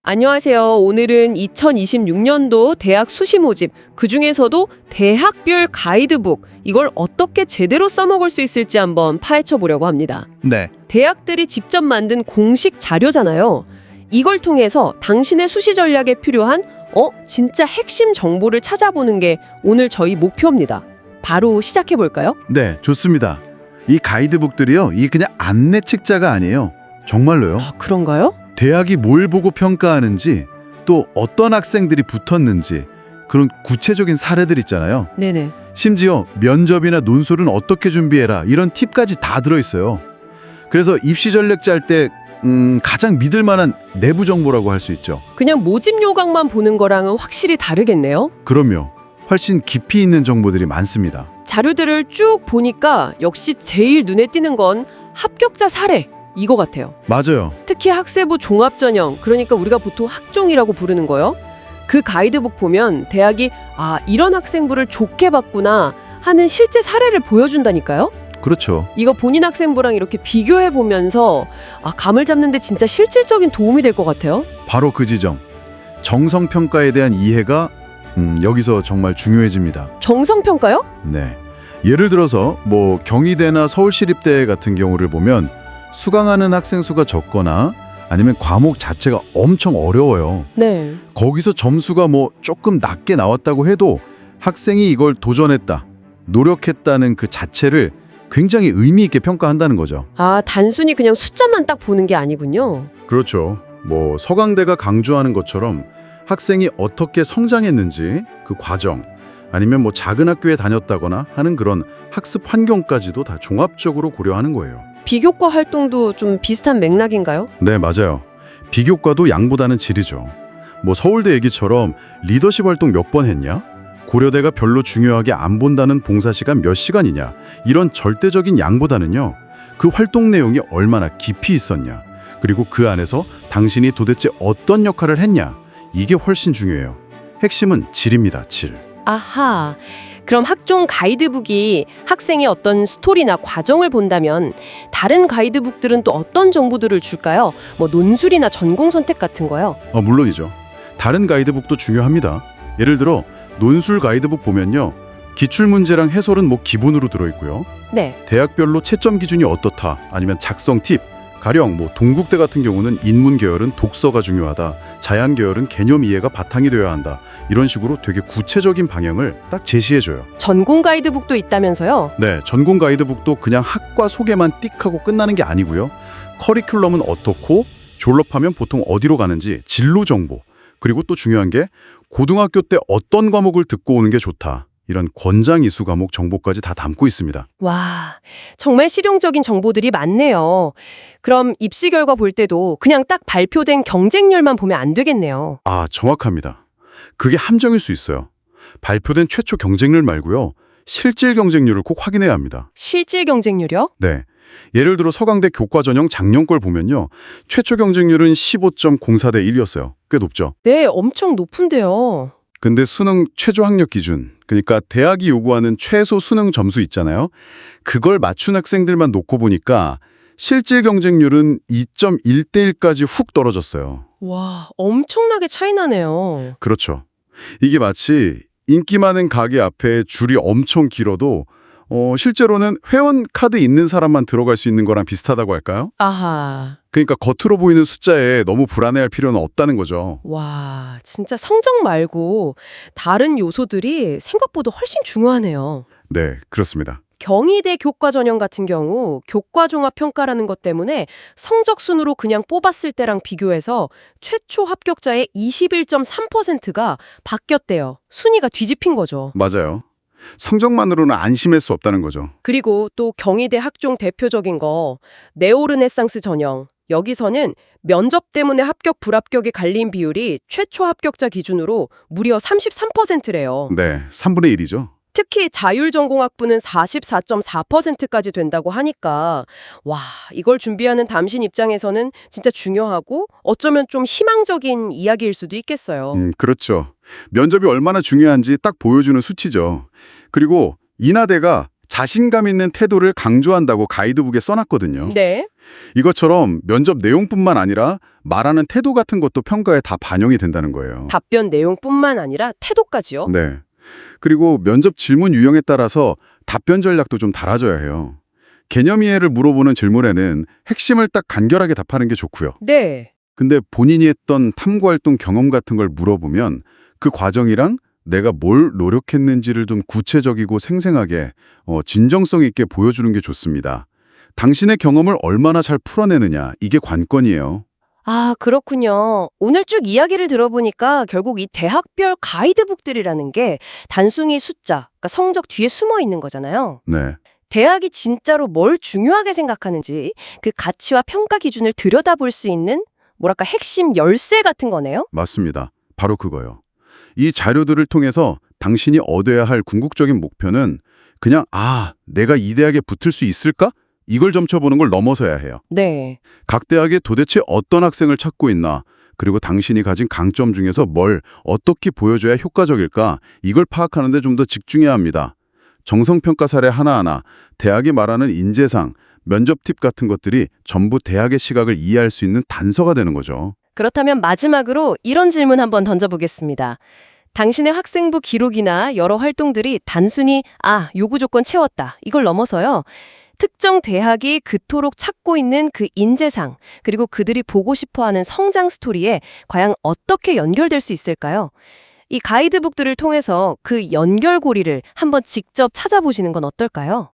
안녕하세요. 오늘은 2026년도 대학 수시 모집, 그중에서도 대학별 가이드북, 이걸 어떻게 제대로 써먹을 수 있을지 한번 파헤쳐 보려고 합니다. 네, 대학들이 직접 만든 공식 자료잖아요. 이걸 통해서 당신의 수시 전략에 필요한 진짜 핵심 정보를 찾아보는 게 오늘 저희 목표입니다. 바로 시작해 볼까요? 네, 좋습니다. 이 가이드북들이요, 이 그냥 안내 책자가 아니에요. 정말로요. 아, 그런가요? 대학이 뭘 보고 평가하는지, 또 어떤 학생들이 붙었는지, 그런 구체적인 사례들 있잖아요. 네네. 심지어 면접이나 논술은 어떻게 준비해라, 이런 팁까지 다 들어있어요. 그래서 입시 전략 짤 때 가장 믿을 만한 내부 정보라고 할 수 있죠. 그냥 모집 요강만 보는 거랑은 확실히 다르겠네요. 그럼요. 훨씬 깊이 있는 정보들이 많습니다. 자료들을 쭉 보니까 역시 제일 눈에 띄는 건 합격자 사례 이거 같아요. 맞아요. 특히 학세부 종합전형, 그러니까 우리가 보통 학종이라고 부르는 거요. 그 가이드북 보면 대학이 이런 학생부를 좋게 봤구나 하는 실제 사례를 보여준다니까요. 그렇죠. 이거 본인 학생부랑 이렇게 비교해 보면서 감을 잡는 데 진짜 실질적인 도움이 될 것 같아요. 바로 그 지점. 정성평가에 대한 이해가 여기서 정말 중요해집니다. 정성평가요? 네. 예를 들어서 경희대나 서울시립대 같은 경우를 보면 수강하는 학생 수가 적거나 아니면 과목 자체가 엄청 어려워요. 네. 거기서 점수가 조금 낮게 나왔다고 해도 학생이 이걸 도전했다, 노력했다는 그 자체를 굉장히 의미 있게 평가한다는 거죠. 단순히 그냥 숫자만 딱 보는 게 아니군요. 그렇죠. 서강대가 강조하는 것처럼 학생이 어떻게 성장했는지 그 과정, 아니면 작은 학교에 다녔다거나 하는 그런 학습 환경까지도 다 종합적으로 고려하는 거예요. 비교과 활동도 좀 비슷한 맥락인가요? 네, 맞아요. 비교과도 양보다는 질이죠. 서울대 얘기처럼 리더십 활동 몇 번 했냐? 고려대가 별로 중요하게 안 본다는 봉사 시간 몇 시간이냐? 이런 절대적인 양보다는요, 그 활동 내용이 얼마나 깊이 있었냐? 그리고 그 안에서 당신이 도대체 어떤 역할을 했냐? 이게 훨씬 중요해요. 핵심은 질입니다, 질. 아하. 그럼 학종 가이드북이 학생의 어떤 스토리나 과정을 본다면 다른 가이드북들은 또 어떤 정보들을 줄까요? 논술이나 전공 선택 같은 거요? 물론이죠. 다른 가이드북도 중요합니다. 예를 들어 논술 가이드북 보면요, 기출문제랑 해설은 기본으로 들어있고요. 네. 대학별로 채점 기준이 어떻다, 아니면 작성 팁, 가령 동국대 같은 경우는 인문 계열은 독서가 중요하다, 자연 계열은 개념 이해가 바탕이 되어야 한다, 이런 식으로 되게 구체적인 방향을 딱 제시해줘요. 전공 가이드북도 있다면서요? 네, 전공 가이드북도 그냥 학과 소개만 띡 하고 끝나는 게 아니고요. 커리큘럼은 어떻고, 졸업하면 보통 어디로 가는지 진로 정보, 그리고 또 중요한 게 고등학교 때 어떤 과목을 듣고 오는 게 좋다, 이런 권장 이수 과목 정보까지 다 담고 있습니다. 와, 정말 실용적인 정보들이 많네요. 그럼 입시 결과 볼 때도 그냥 딱 발표된 경쟁률만 보면 안 되겠네요. 정확합니다. 그게 함정일 수 있어요. 발표된 최초 경쟁률 말고요, 실질 경쟁률을 꼭 확인해야 합니다. 실질 경쟁률이요? 네. 예를 들어 서강대 교과전형 작년 걸 보면요, 최초 경쟁률은 15.04대 1이었어요. 꽤 높죠. 네, 엄청 높은데요. 근데 수능 최저 학력 기준, 그러니까 대학이 요구하는 최소 수능 점수 있잖아요. 그걸 맞춘 학생들만 놓고 보니까 실질 경쟁률은 2.1대 1까지 훅 떨어졌어요. 와, 엄청나게 차이 나네요. 그렇죠. 이게 마치 인기 많은 가게 앞에 줄이 엄청 길어도 실제로는 회원 카드 있는 사람만 들어갈 수 있는 거랑 비슷하다고 할까요? 아하. 그러니까 겉으로 보이는 숫자에 너무 불안해할 필요는 없다는 거죠. 와, 진짜 성적 말고 다른 요소들이 생각보다 훨씬 중요하네요. 네, 그렇습니다. 경희대 교과전형 같은 경우 교과종합평가라는 것 때문에 성적 순으로 그냥 뽑았을 때랑 비교해서 최초 합격자의 21.3%가 바뀌었대요. 순위가 뒤집힌 거죠. 맞아요. 성적만으로는 안심할 수 없다는 거죠. 그리고 또 경희대 학종 대표적인 거 네오르네상스 전형. 여기서는 면접 때문에 합격 불합격의 갈림 비율이 최초 합격자 기준으로 무려 33%래요. 네, 3분의 1이죠. 특히 자율전공학부는 44.4%까지 된다고 하니까 이걸 준비하는 담신 입장에서는 진짜 중요하고 어쩌면 좀 희망적인 이야기일 수도 있겠어요. 그렇죠. 면접이 얼마나 중요한지 딱 보여주는 수치죠. 그리고 인하대가 자신감 있는 태도를 강조한다고 가이드북에 써놨거든요. 네. 이것처럼 면접 내용뿐만 아니라 말하는 태도 같은 것도 평가에 다 반영이 된다는 거예요. 답변 내용뿐만 아니라 태도까지요? 네. 그리고 면접 질문 유형에 따라서 답변 전략도 좀 달라져야 해요. 개념 이해를 물어보는 질문에는 핵심을 딱 간결하게 답하는 게 좋고요. 네. 근데 본인이 했던 탐구활동 경험 같은 걸 물어보면 그 과정이랑 내가 뭘 노력했는지를 좀 구체적이고 생생하게 진정성 있게 보여주는 게 좋습니다. 당신의 경험을 얼마나 잘 풀어내느냐, 이게 관건이에요. 아, 그렇군요. 오늘 쭉 이야기를 들어보니까 결국 이 대학별 가이드북들이라는 게 단순히 숫자, 그러니까 성적 뒤에 숨어 있는 거잖아요. 네, 대학이 진짜로 뭘 중요하게 생각하는지 그 가치와 평가 기준을 들여다볼 수 있는 뭐랄까 핵심 열쇠 같은 거네요. 맞습니다. 바로 그거요. 이 자료들을 통해서 당신이 얻어야 할 궁극적인 목표는 그냥 내가 이 대학에 붙을 수 있을까? 이걸 점쳐보는 걸 넘어서야 해요. 네. 각 대학에 도대체 어떤 학생을 찾고 있나, 그리고 당신이 가진 강점 중에서 뭘 어떻게 보여줘야 효과적일까, 이걸 파악하는 데 좀 더 집중해야 합니다. 정성평가 사례 하나하나, 대학이 말하는 인재상, 면접 팁 같은 것들이 전부 대학의 시각을 이해할 수 있는 단서가 되는 거죠. 그렇다면 마지막으로 이런 질문 한번 던져보겠습니다. 당신의 학생부 기록이나 여러 활동들이 단순히 요구 조건 채웠다. 이걸 넘어서요. 특정 대학이 그토록 찾고 있는 그 인재상, 그리고 그들이 보고 싶어하는 성장 스토리에 과연 어떻게 연결될 수 있을까요? 이 가이드북들을 통해서 그 연결고리를 한번 직접 찾아보시는 건 어떨까요?